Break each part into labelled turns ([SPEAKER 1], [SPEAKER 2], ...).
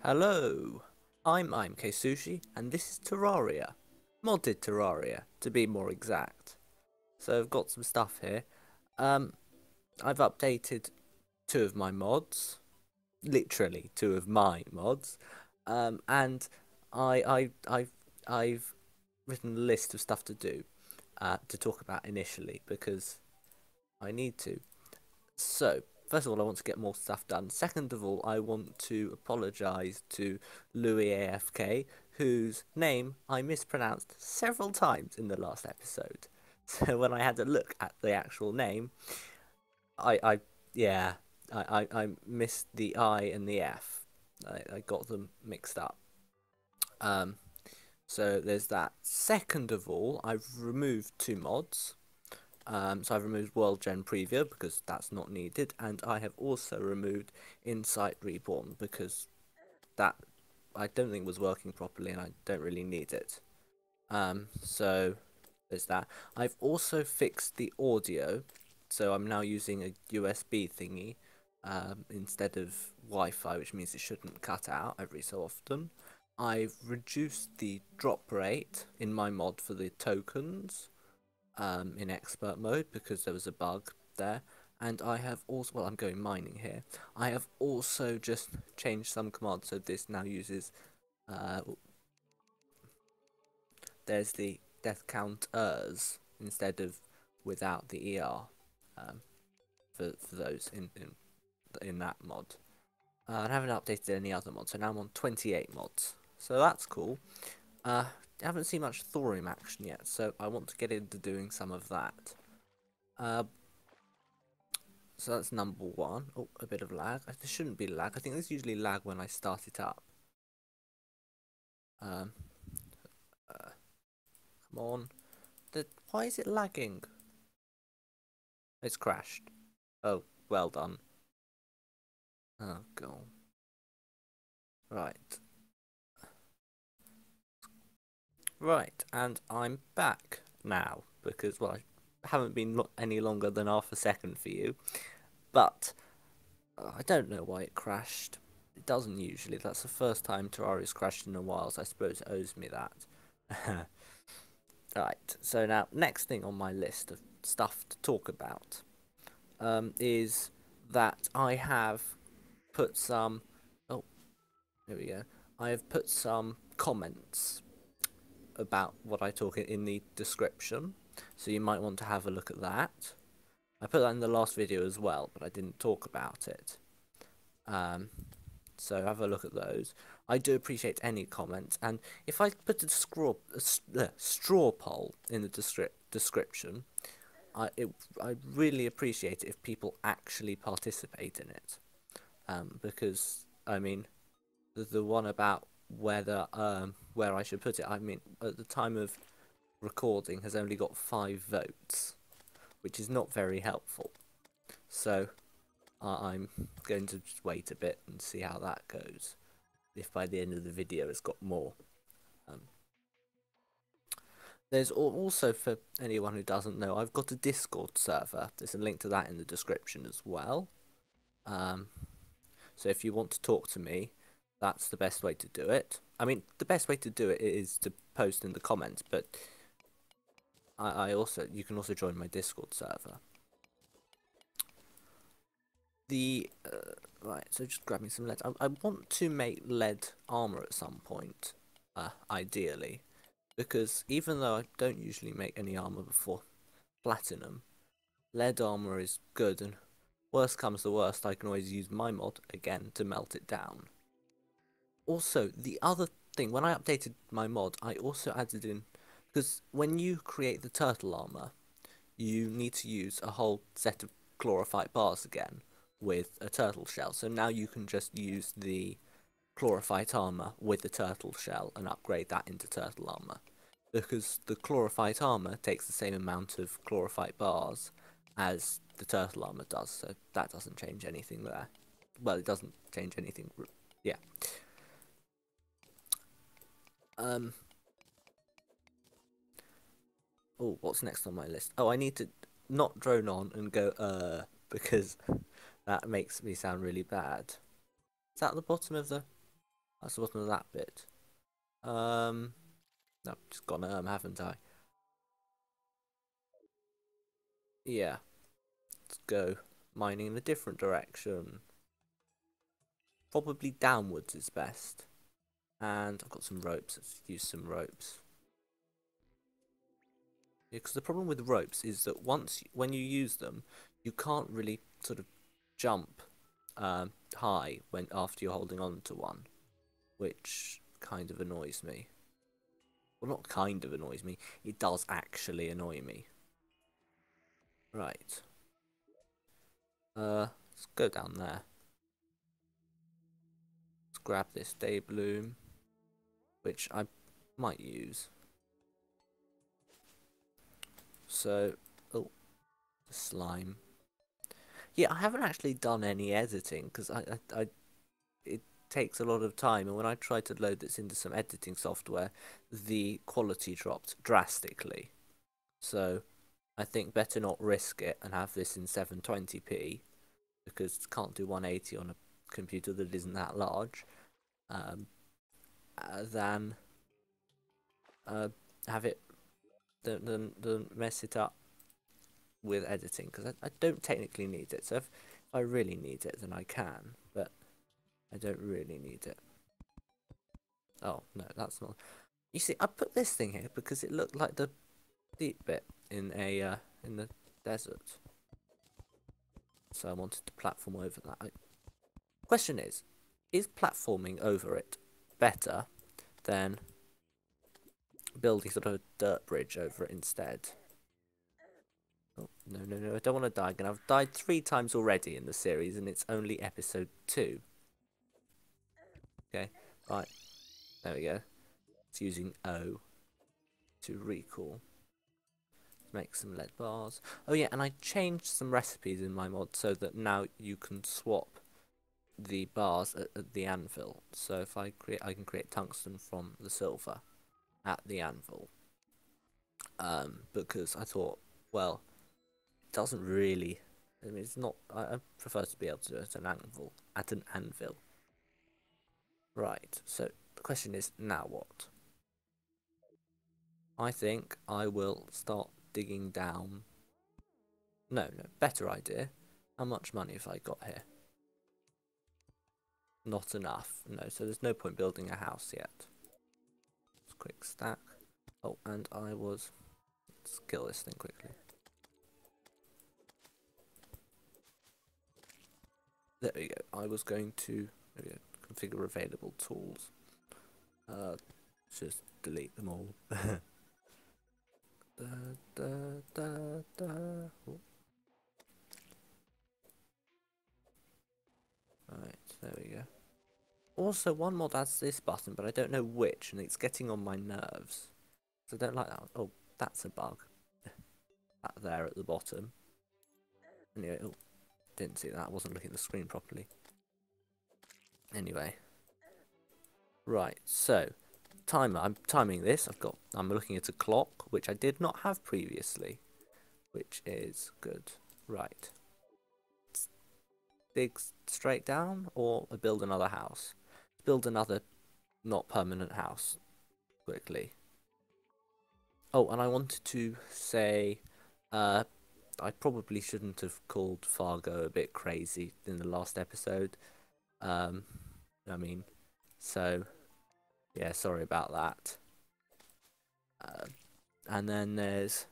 [SPEAKER 1] Hello, I'm imkSushi, and this is Terraria. Modded Terraria, to be more exact. So I've got some stuff here. I've updated two of my mods, literally two of my mods, and I've written a list of stuff to talk about initially because I need to. So, first of all, I want to get more stuff done. Second of all, I want to apologise to Louis AFK, whose name I mispronounced several times in the last episode. So when I had a look at the actual name, I yeah, I missed the I and the F. I got them mixed up. Um, so there's that. Second of all, I've removed two mods. So I've removed World Gen Preview because that's not needed, and I have also removed Insight Reborn because that I don't think was working properly and I don't really need it. So there's that. I've also fixed the audio, so I'm now using a USB thingy instead of Wi-Fi, which means it shouldn't cut out every so often. I've reduced the drop rate in my mod for the tokens in expert mode because there was a bug there, and I have also, well, I'm going mining here. I have also just changed some commands, so this now uses there's the death counters instead of without the for those in that mod. I haven't updated any other mods, so now I'm on 28 mods, so that's cool. I haven't seen much thorium action yet, so I want to get into doing some of that. So that's number one. Oh, a bit of lag. This shouldn't be lag. I think there's usually lag when I start it up. Come on. Why is it lagging? It's crashed. Oh, well done. Oh, God. Right. Right, and I'm back now because, well, I haven't been any longer than half a second for you. But I don't know why it crashed. It doesn't usually. That's the first time Terraria's crashed in a while, so I suppose it owes me that. Right, so now, next thing on my list of stuff to talk about is that I have put some... Oh, here we go. I have put some comments about what I talk in the description, so you might want to have a look at that. I put that in the last video as well, but I didn't talk about it. So have a look at those. I do appreciate any comments, and if I put a straw poll in the description, I really appreciate it if people actually participate in it, because I mean, the one about whether where I should put it, I mean, at the time of recording has only got 5 votes, which is not very helpful. So I'm going to just wait a bit and see how that goes. If by the end of the video it's got more. There's also, for anyone who doesn't know, I've got a Discord server. There's a link to that in the description as well. So if you want to talk to me, that's the best way to do it. I mean, the best way to do it is to post in the comments, but you can also join my Discord server. Right, so just grabbing some lead. I want to make lead armor at some point, ideally, because even though I don't usually make any armor before platinum, lead armor is good, and worst comes to worst, I can always use my mod again to melt it down. Also, the other thing, when I updated my mod, I also added in, because when you create the turtle armor, you need to use a whole set of chlorophyte bars again with a turtle shell. So now you can just use the chlorophyte armor with the turtle shell and upgrade that into turtle armor, because the chlorophyte armor takes the same amount of chlorophyte bars as the turtle armor does, so that doesn't change anything there. Well, it doesn't change anything, yeah. Oh, what's next on my list? Oh, I need to not drone on and go because that makes me sound really bad. Is that the bottom of the... That's the bottom of that bit. I've just gone haven't I? Yeah. Let's go mining in a different direction. Probably downwards is best. And I've got some ropes. Let's use some ropes. Yeah, because the problem with ropes is that when you use them, you can't really sort of jump high after you're holding on to one, which kind of annoys me. Well, not kind of annoys me. It does actually annoy me. Right. Let's go down there. Let's grab this day bloom, which I might use. So, oh, slime. Yeah, I haven't actually done any editing because it takes a lot of time, and when I tried to load this into some editing software, the quality dropped drastically. So, I think better not risk it and have this in 720p because can't do 180 on a computer that isn't that large. Than have it than mess it up with editing because I don't technically need it. So if I really need it, then I can, but I don't really need it. Oh no, that's not. You see, I put this thing here because it looked like the deep bit in the desert. So I wanted to platform over that. Question is platforming over it better than building sort of a dirt bridge over it instead? Oh, no, I don't want to die again. I've died 3 times already in the series, and it's only episode 2. Okay, right, there we go. It's using O to recall. Make some lead bars. Oh yeah, and I changed some recipes in my mod so that now you can swap the bars at the anvil. So if I can create tungsten from the silver at the anvil. Because I thought, well, it doesn't really. I mean, it's not. I prefer to be able to do it at an anvil. Right. So the question is, now what? I think I will start digging down. No, better idea. How much money have I got here? Not enough. No, so there's no point building a house yet. Just quick stack. Oh, and let's kill this thing quickly. There we go. I was going to configure available tools. Just delete them all. Oh. Right, there we go. Also, one mod adds this button, but I don't know which, and it's getting on my nerves. So I don't like that one. Oh, that's a bug. That there at the bottom. Anyway, oh, didn't see that. I wasn't looking at the screen properly. Anyway. Right, so timer. I'm timing this. I'm looking at a clock, which I did not have previously, which is good. Right. Dig straight down or build another house? Build another not permanent house quickly. Oh, and I wanted to say I probably shouldn't have called Fargo a bit crazy in the last episode. I mean, so yeah, sorry about that. And then there's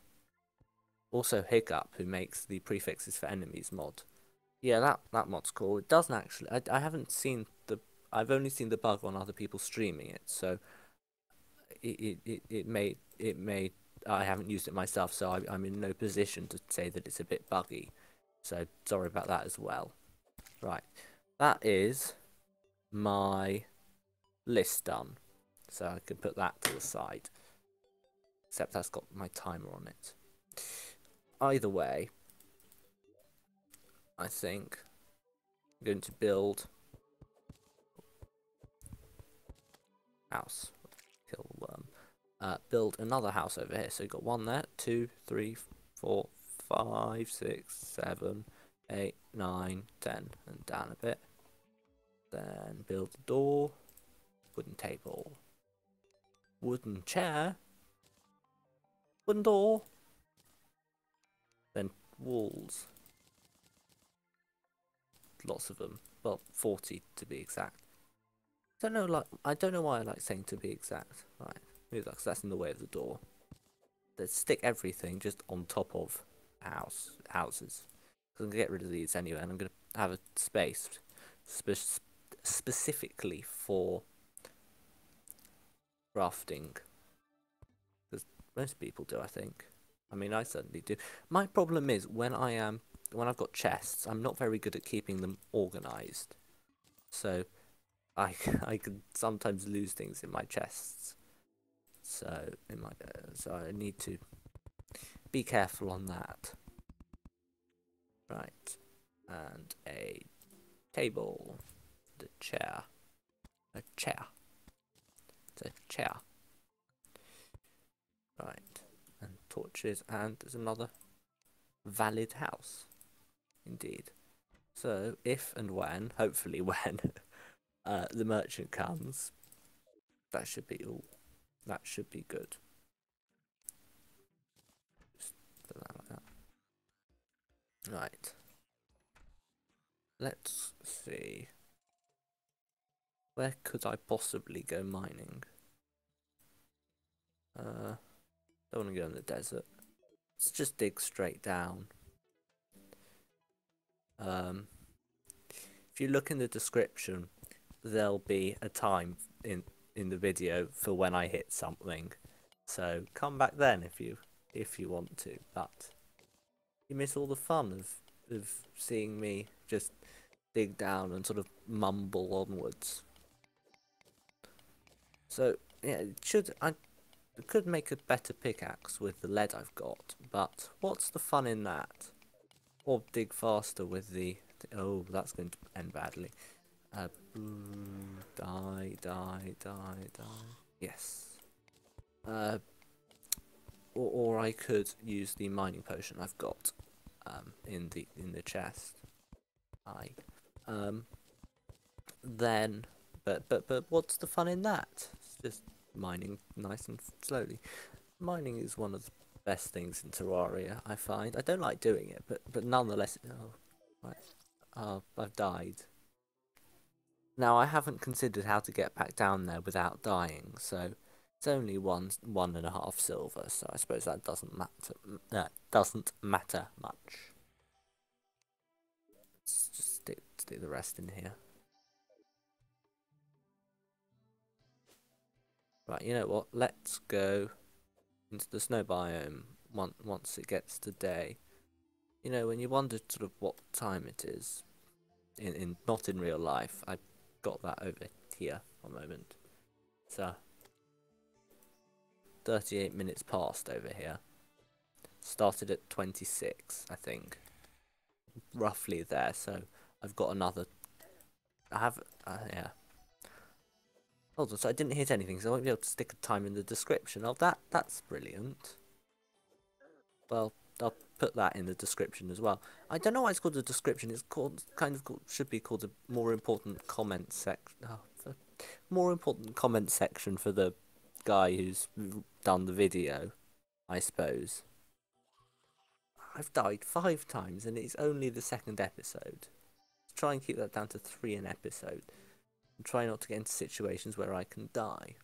[SPEAKER 1] also Hiccup, who makes the prefixes for enemies mod. Yeah, that mod's cool. It doesn't actually. I haven't seen I've only seen the bug on other people streaming it, so it may. I haven't used it myself, so I'm in no position to say that it's a bit buggy. So sorry about that as well. Right, that is my list done, so I can put that to the side. Except that's got my timer on it. Either way, I think I'm going to build house. Kill the worm. Build another house over here. So you've got 1 there, 2, 3, 4, 5, 6, 7, 8, 9, 10, and down a bit. Then build the door. wooden table, wooden chair, wooden door, then walls. Lots of them. Well, 40 to be exact. I don't know why I like saying to be exact. Right, maybe that's in the way of the door. Let's stick everything just on top of houses. Because I'm gonna get rid of these anyway, and I'm gonna have a space specifically for crafting. Because most people do, I think. I mean, I certainly do. My problem is when I've got chests, I'm not very good at keeping them organized. So I can sometimes lose things in my chests. So I need to be careful on that. Right, and a table, the chair, a chair, it's a chair. Right, and torches, and there's another valid house, indeed. So if and when, hopefully when, the merchant comes, that should be all. That should be good. Just put that like that. Right. Let's see. Where could I possibly go mining? Don't want to go in the desert. Let's just dig straight down. If you look in the description, there'll be a time in the video for when I hit something. So come back then if you want to, but you miss all the fun of seeing me just dig down and sort of mumble onwards. So yeah, I could make a better pickaxe with the lead I've got, but what's the fun in that? Or dig faster with the oh, that's going to end badly. Die. Yes. Or I could use the mining potion I've got in the chest. Then but what's the fun in that? It's just mining nice and slowly. Mining is one of the best things in Terraria, I find. I don't like doing it, but nonetheless, I've died. Now I haven't considered how to get back down there without dying, so it's only 1.5 silver, so I suppose that doesn't matter much. Let's just stick the rest in here. Right, you know what? Let's go into the snow biome once it gets to day. You know, when you wonder sort of what time it is, not in real life, I got that over here for a moment. So 38 minutes past over here. Started at 26, I think. Roughly there, so I've got another. I have, yeah. Hold on, so I didn't hit anything, so I won't be able to stick a time in the description. Oh, that's brilliant. Well, I'll put that in the description as well. I don't know why it's called a description. It's should be called a more important comment section. Oh, more important comment section for the guy who's done the video, I suppose. I've died 5 times and it's only the 2nd episode. Let's try and keep that down to 3 an episode. And try not to get into situations where I can die.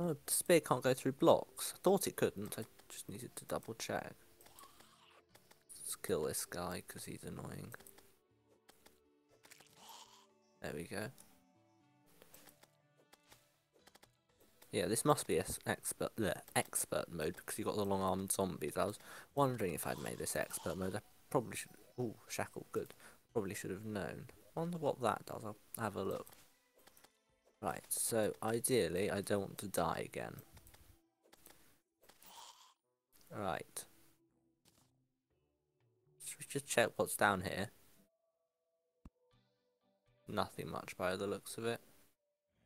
[SPEAKER 1] Oh, the spear can't go through blocks. I thought it couldn't, I just needed to double check. Let's kill this guy because he's annoying. There we go. Yeah, this must be expert mode because you got the long-armed zombies. I was wondering if I'd made this expert mode. I probably should. Ooh, shackle, good. Probably should have known. Wonder what that does. I'll have a look. Right, so ideally, I don't want to die again. Right. Should we just check what's down here? Nothing much by the looks of it.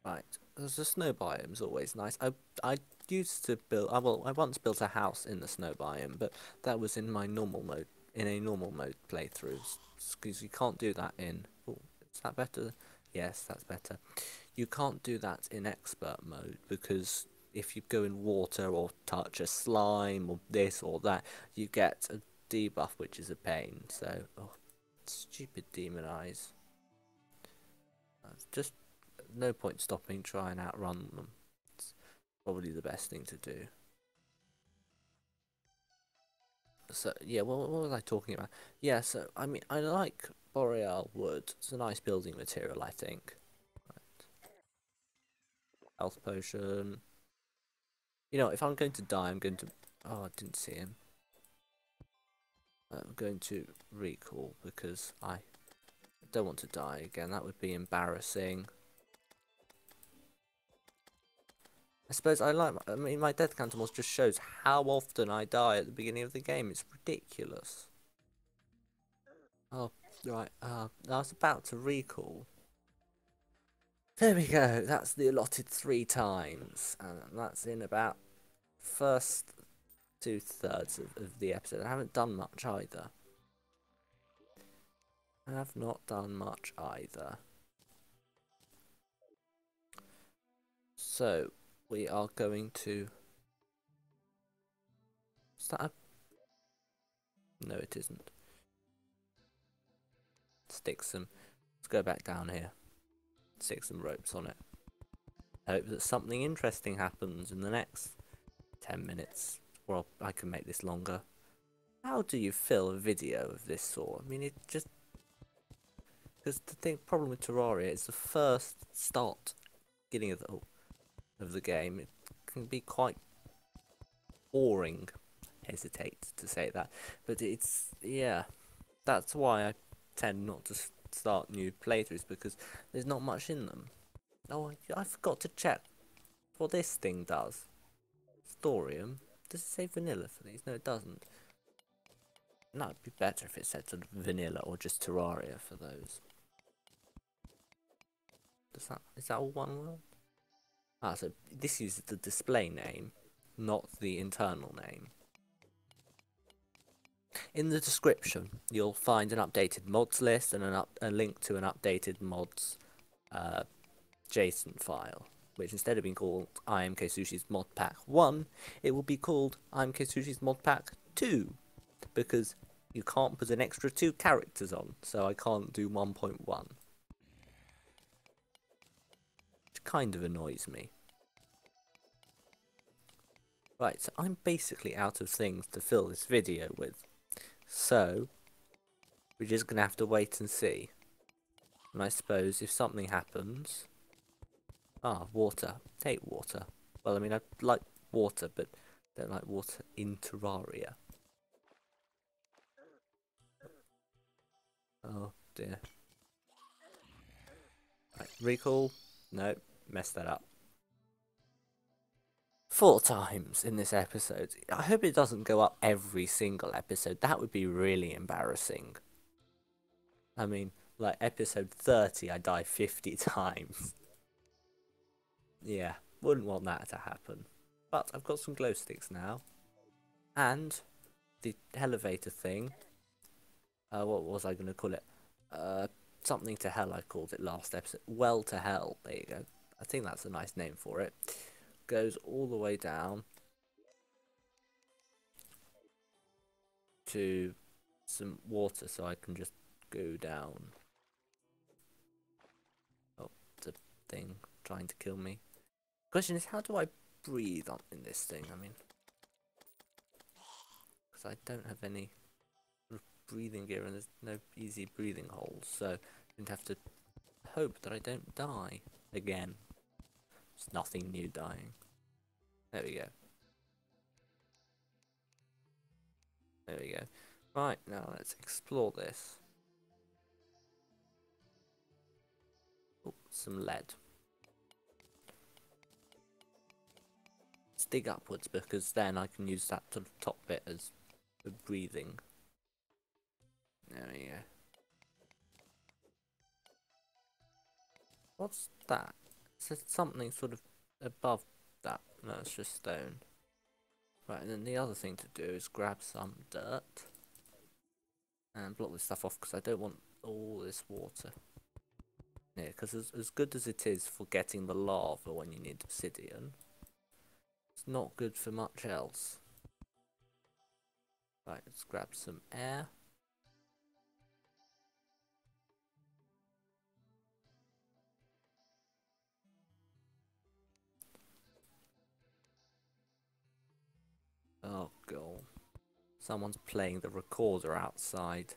[SPEAKER 1] Right, the snow biome's always nice. I used to build. Well, I once built a house in the snow biome, but that was in my normal mode, in a normal mode playthrough, because you can't do that in. Oh, Is that better? Yes, that's better. You can't do that in expert mode because if you go in water or touch a slime or this or that, you get a debuff, which is a pain. So, oh, stupid demon eyes. Just no point stopping, try and outrun them. It's probably the best thing to do. So yeah, what was I talking about? Yeah, so I mean, I like boreal wood. It's a nice building material, I think. Right. Health potion. You know, if I'm going to die, I'm going to. Oh, I didn't see him. I'm going to recall because I don't want to die again. That would be embarrassing. I suppose I mean, my death count almost just shows how often I die at the beginning of the game. It's ridiculous. Oh, right. I was about to recall. There we go. That's the allotted 3 times, and that's in about first 2/3 of the episode. I haven't done much either. I have not done much either. So we are going to. Is that a... No, it isn't. Stick some. Let's go back down here. Stick some ropes on it. Hope that something interesting happens in the next 10 minutes. Well, I can make this longer. How do you fill a video of this sort? I mean, it just... Because the problem with Terraria is the first beginning of the game. It can be quite boring. Hesitate to say that. But it's... Yeah. That's why I tend not to start new playthroughs, because there's not much in them. Oh, I forgot to check what this thing does. Thorium. Does it say vanilla for these? No, it doesn't. No, it'd be better if it said sort of vanilla or just Terraria for those. Is that all one word? Ah, so this is the display name, not the internal name. In the description, you'll find an updated mods list and a link to an updated mods JSON file, which instead of being called imkSushi's Modpack 1, it will be called imkSushi's Modpack 2, because you can't put an extra 2 characters on, so I can't do 1.1. Which kind of annoys me. Right, so I'm basically out of things to fill this video with, so we're just going to have to wait and see. And I suppose if something happens... Ah, water. Hate water. Well, I mean, I like water, but don't like water in Terraria. Oh dear. Right, recall. No, messed that up. 4 times in this episode. I hope it doesn't go up every single episode. That would be really embarrassing. I mean, like episode 30, I die 50 times. Yeah, wouldn't want that to happen. But I've got some glow sticks now. And the elevator thing. What was I going to call it? Something to hell I called it last episode. Well to hell. There you go. I think that's a nice name for it. Goes all the way down to some water so I can just go down. Oh, the thing trying to kill me. Question is, how do I breathe on in this thing? I mean, because I don't have any breathing gear and there's no easy breathing holes, so I have to hope that I don't die again. There's nothing new dying. There we go. There we go. Right, now let's explore this. Oh, some lead. Let's dig upwards, because then I can use that sort of top bit as for breathing. There we go. What's that? It's something sort of above that. No, it's just stone. Right, and then the other thing to do is grab some dirt and block this stuff off, because I don't want all this water. Yeah, because as good as it is for getting the lava when you need obsidian, it's not good for much else. Right, let's grab some air. Oh god. Someone's playing the recorder outside,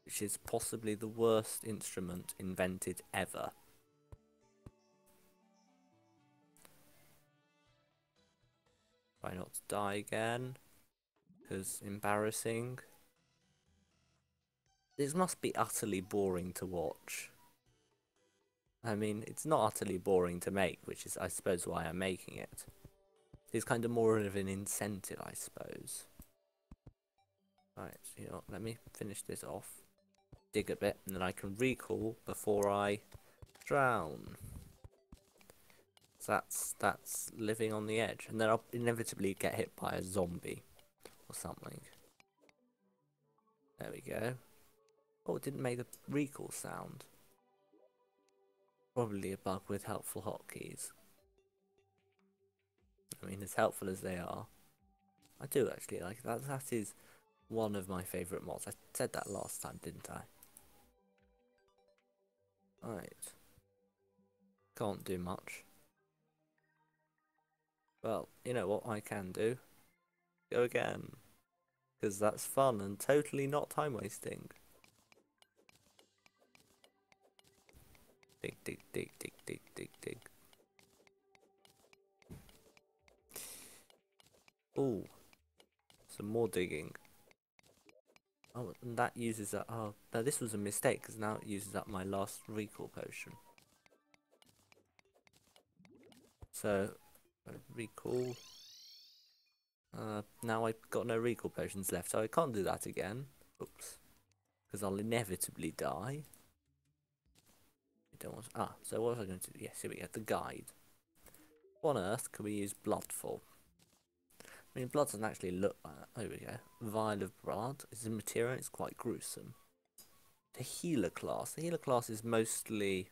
[SPEAKER 1] which is possibly the worst instrument invented ever. Try not to die again, because embarrassing. This must be utterly boring to watch. I mean, it's not utterly boring to make, which is, I suppose, why I'm making it. It's kind of more of an incentive, I suppose. Right, so you know what, let me finish this off. Dig a bit, and then I can recall before I drown. So that's living on the edge, and then I'll inevitably get hit by a zombie or something. There we go. Oh, it didn't make a recall sound. Probably a bug with helpful hotkeys. I mean, as helpful as they are, I do actually like that. That is one of my favourite mods. I said that last time, didn't I? Right. Can't do much. Well, you know what I can do? Go again. Because that's fun and totally not time wasting. Dig, dig, dig, dig, dig, dig, dig. Ooh. Some more digging. Oh, and that uses that. Oh, no, this was a mistake because now it uses up my last recall potion. So, recall. Now I've got no recall potions left, so I can't do that again. Oops. Because I'll inevitably die. I don't want. So what was I going to do? Yes, here we go. The guide. What on earth can we use blood for? I mean, blood doesn't actually look like that. There we go. Vial of blood. It's a material. It's quite gruesome. The healer class. The healer class is mostly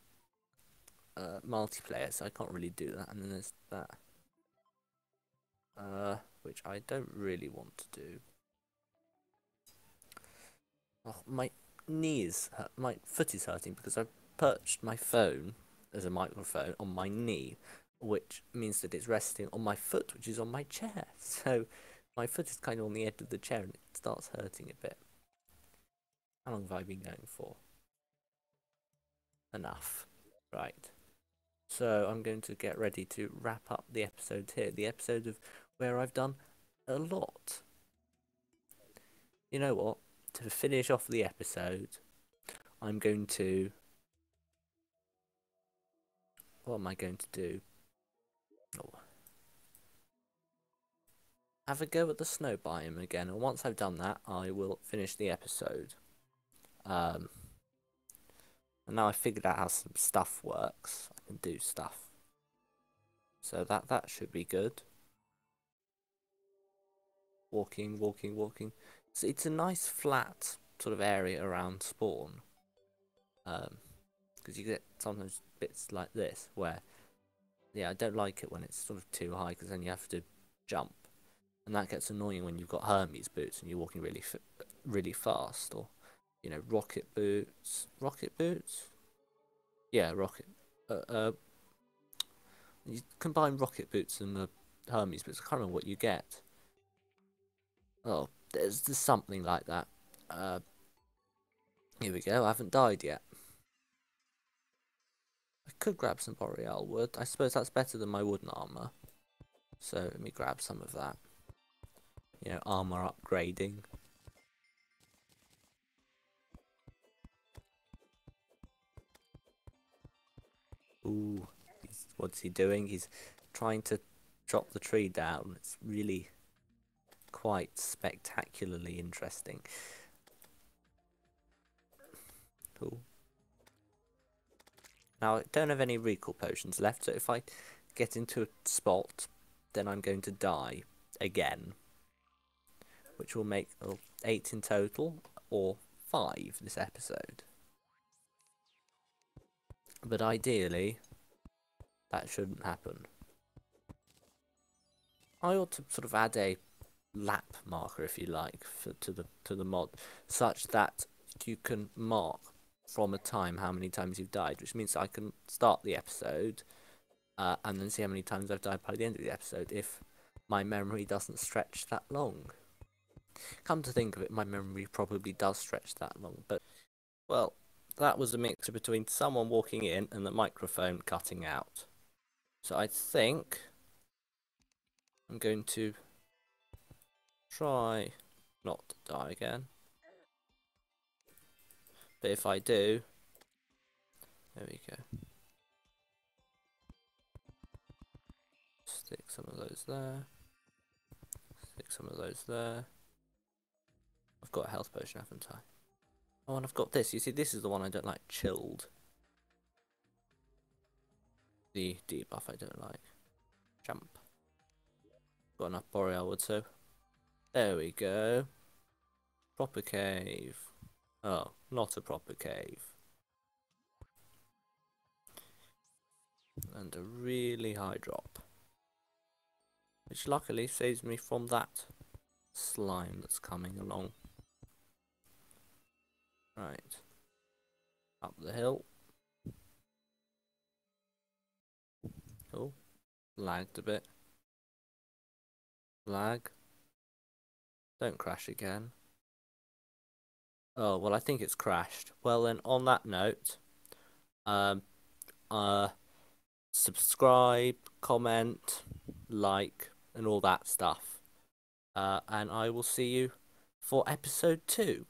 [SPEAKER 1] multiplayer, so I can't really do that. And then there's that. Which I don't really want to do. Oh, my knees hurt. My foot is hurting because I've perched my phone as a microphone on my knee, which means that it's resting on my foot, which is on my chair. So my foot is kind of on the edge of the chair and it starts hurting a bit. How long have I been going for? Enough. Right. So I'm going to get ready to wrap up the episode here. The episode of where I've done a lot. You know what? To finish off the episode, I'm going to... What am I going to do? Oh. Have a go at the snow biome again, and once I've done that, I will finish the episode. And now I've figured out how some stuff works. I can do stuff. So that should be good. Walking, walking, walking. So it's a nice flat sort of area around spawn. Because you get sometimes bits like this where, yeah, I don't like it when it's sort of too high because then you have to jump. And that gets annoying when you've got Hermes boots and you're walking really fast, or you know, rocket boots. Rocket boots? Yeah, rocket. You combine rocket boots and the Hermes boots. I can't remember what you get. Oh, there's something like that. Here we go. I haven't died yet. I could grab some boreal wood. I suppose that's better than my wooden armor. So let me grab some of that. You know, armor upgrading. Ooh, what's he doing? He's trying to chop the tree down. It's really quite spectacularly interesting. Cool. Now, I don't have any recall potions left, so if I get into a spot, then I'm going to die again. Which will make 8 in total, or 5 this episode. But ideally, that shouldn't happen. I ought to sort of add a lap marker, if you like, to the mod, such that you can mark from a time how many times you've died, which means I can start the episode and then see how many times I've died by the end of the episode if my memory doesn't stretch that long. Come to think of it, my memory probably does stretch that long, but, well, that was a mixture between someone walking in and the microphone cutting out. So I think I'm going to try not to die again. But if I do, there we go. Stick some of those there. Stick some of those there. I've got a health potion, haven't I? Oh, and I've got this. You see, this is the one I don't like. Chilled. The debuff I don't like. Jump. Got enough boreal wood, so there we go. Proper cave. Oh, not a proper cave. And a really high drop. Which luckily saves me from that slime that's coming along. Right. Up the hill. Oh, lagged a bit. Lag. Don't crash again. Oh, well, I think it's crashed. Well, then, on that note, subscribe, comment, like, and all that stuff. And I will see you for episode 2.